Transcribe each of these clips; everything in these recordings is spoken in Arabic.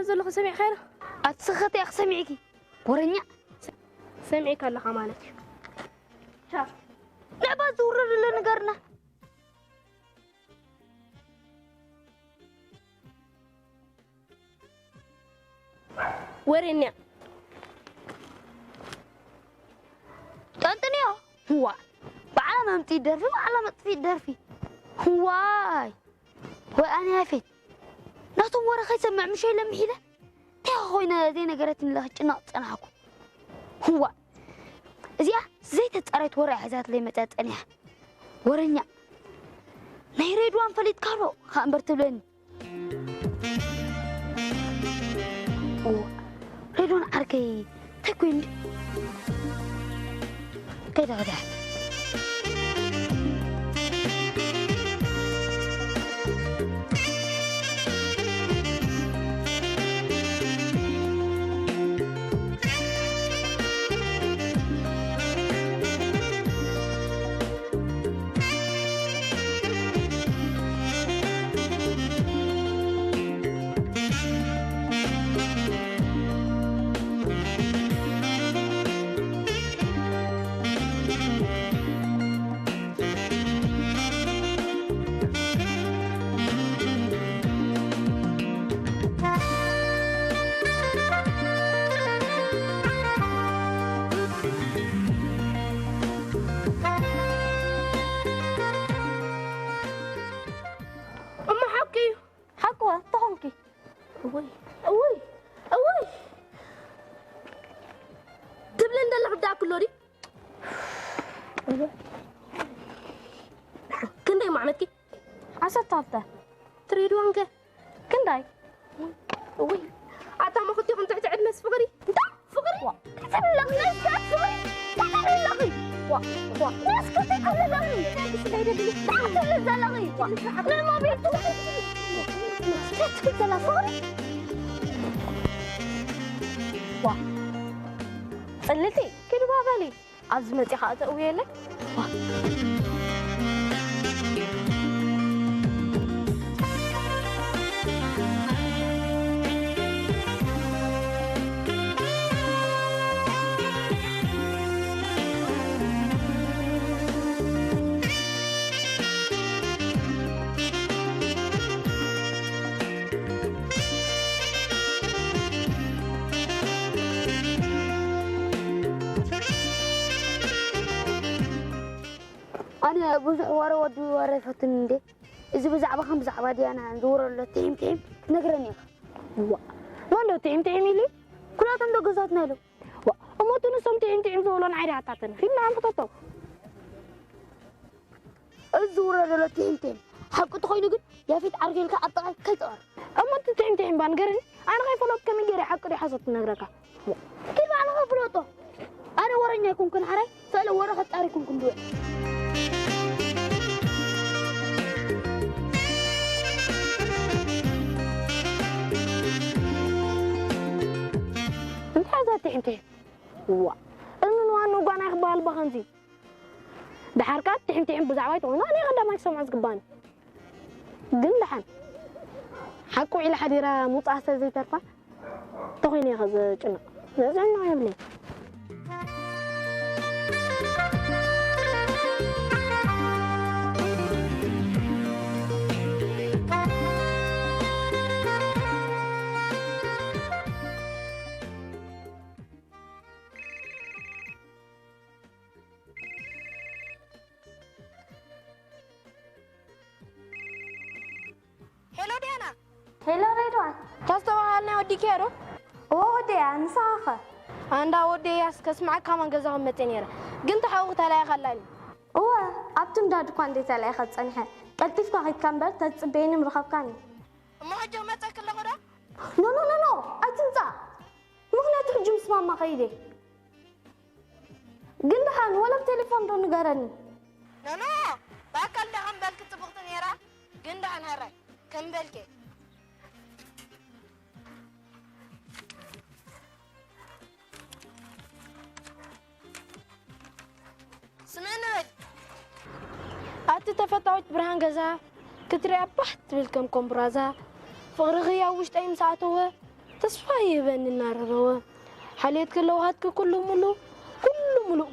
زلخ سمع خير أتسخط يا أخ سمعيكي ورنيا سمعك الله حمالك شاف لعبة زورر اللي نقرنا ورنيا تانتنيو هو بعلى ما متي درفي وعلى ما تفي درفي هواي وأنا هفت ناتو ورا خي سمع مشي لمحيله تاخوينا زي نقرت الله جنات أنا حكو هو زي تتقريت ورا حزات لي متاتنيا ورنيا نيريد وان فليت كارو خامبر تبلن ريدون أركي تكوين كده كده كنداي معناتك عسى طابته تريدون كه كنداي وي عطا ما كنتي كنت تعد ناس فقري انت فقري تبلغ ناس كات فقري تبلغي ناس كنت تبلغي تبلغي لما بيتو تتكلم فقري قلتي كده بابالي عزمتي خاطئ وياك أنا بزع ورا ودي ورا فتن دي إذا بزعبة خم بزعبة دي أنا ندور ولا تيم نقرني هو ما له تيم لي كلها تندق قصاتنا له وما تنسم تيم زولان عيري عطاتنا في من عم فتطو الزورة ولا تيم حق تخوي نقول يا فيت عرجلك أطلع كتار أما تيم بانقرني أنا خايف لو كم يجري حق دي حصت نقرك كيف أنا خايف لو أنا وراني يكون كن حري سأل ورا خط أريكم كن دوي انت هو انو وانو غانا اخبال بخنزي دحركات تحم بزعوايت وانا غدا ما يسمع زقباني دين لحن حقو الى حديرا مصاصه زي ترفا تخيني خز جنا زعنا يبلي هلو ريدوان تستوى ودي كيرو ودي انساخه اندا ودي اسكسمعك كمان غزا متنيره قنت حوقت على خلاني ابتم داد كون دي تلاقي خد صنحه قلتيف كو كامبر تصبيني مرخبكاني ما حجه ما تاكل لغدا نو اتنصا مخنا تحجم اسمع ما خيدي قندحان ولا بتليفون دون نغرني نو باكل لهم بالك تبغت نيرا قندحان هراي كم بالك سمعنا أنت تفتحت برهان جزا كتري أبحت بالكم كمبرازا فغرغيا وش تايم ساعته تصفى بني النار حليت كله هاتك كله ملو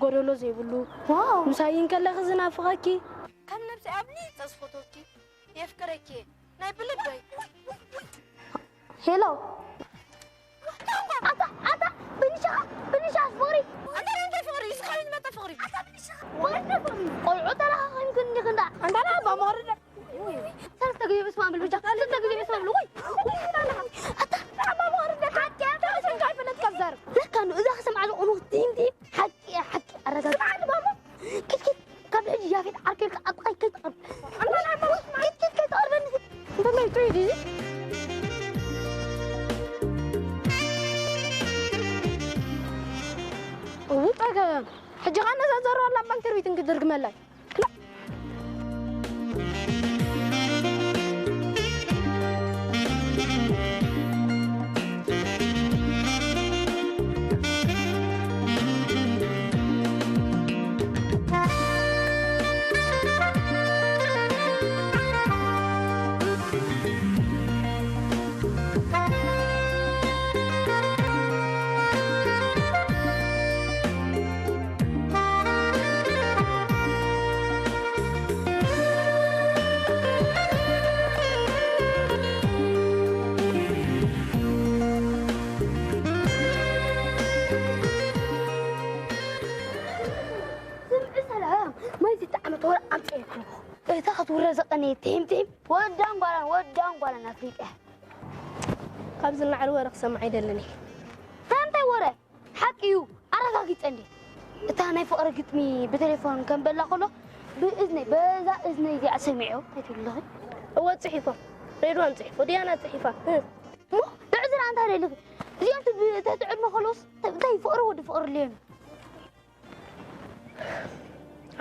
قولوا زي بلو واو مسايين كله خزنا فغاكي كم نفسي أبني تصفطوكي يفكركي ناي بلبي هيلو عطا بنشا فوري أنت فغري يسخلين ما تفغري ورنا فوري قول عطا لها يمكن نخندا أنت لا بمرنا ثلاث دقايق بس ما أعمل بجا 3 دقايق بس ما أعمل عطا لا بمرنا حكي أنت عشان كيف نتكذر لك أنه إذا خسم على أنو تيم حكي الرجال سمعني ماما كت قبل أجي يافيد عركيك أبقى كت أنا كت أربن أنت ما تريدي وطاقة حجي غانا زازارو الله بانكر بيتن قدر قمالاي لا رزقني تيم ودان بالا أفريقيا قبزنا على الورق سمعي دلني هانتي ورا حكيو أرقاقيت عندي تاني فوق رقتمي بتليفون كان بلا خلو بإذني بذا إذني دي أسمعه هيك والله هو صحيفة ريدوان صحيفة ديانا صحيفة مو تعذر عن هذا اللي زي أنت تتعبنا خلاص تاي فقر ودي فقر لين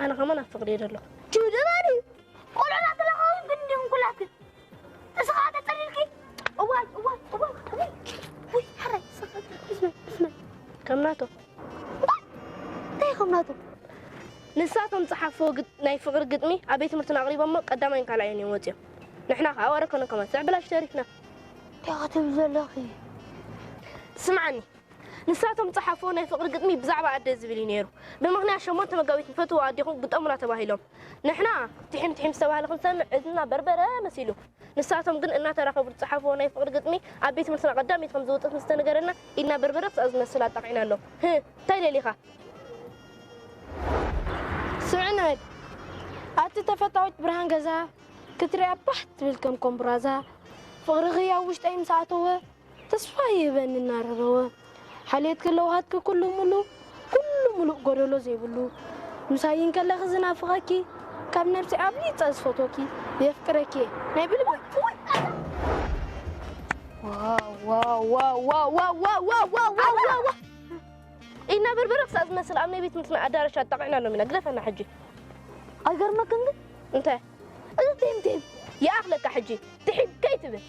أنا كمان أفقد له شو دماني قول أنا تلاقيهم بندهم كلها تسخات تريكي أوال وي حري سخات اسمع كم ناتو تايخم ناتو نساتهم صحفوا قد ناي فقر قدمي أبيت مرتنا قريبا ما قدامين كلا عيني موتيا نحنا أوركنا كمان ساعة بلا اشتركنا يا غتبزل أخي سمعني نساتهم صحفوا ناي فقر قدمي بزعبة عدد زبلي نيرو بمغنى شمونت مقاويت فتوى عديهم قد أمرا تباهيلهم نحنا تحين سواها لكم سامع عزنا بربرة مسيلو نساتهم قن إنا تراقبوا صحفوا ناي فقر قدمي أبيت مرتنا قدامي تخم زوطة مستنقرنا إنا بربرة سأزنا السلاة تقعنا له تايلي ليخا سمعنا أنت تفتحت برهان جزا كتري أبحت بالكم كمبرازا فغرغيا وش تايم ساعته تصفى بين النار هو حليت كله هاتك كله ملو قولوا زي بلو مسايين كله خزنا فغاكي كم نفسي أبني تصفطوكي بيفكركي نبي لبوي واو إنا بربرة سأزنا سلام نبيت مثلنا أدار شاد طقعنا له من أقلف أنا حجي أقر ما كنت أنت أنت تيم يا أخلك حجي تحب كيف به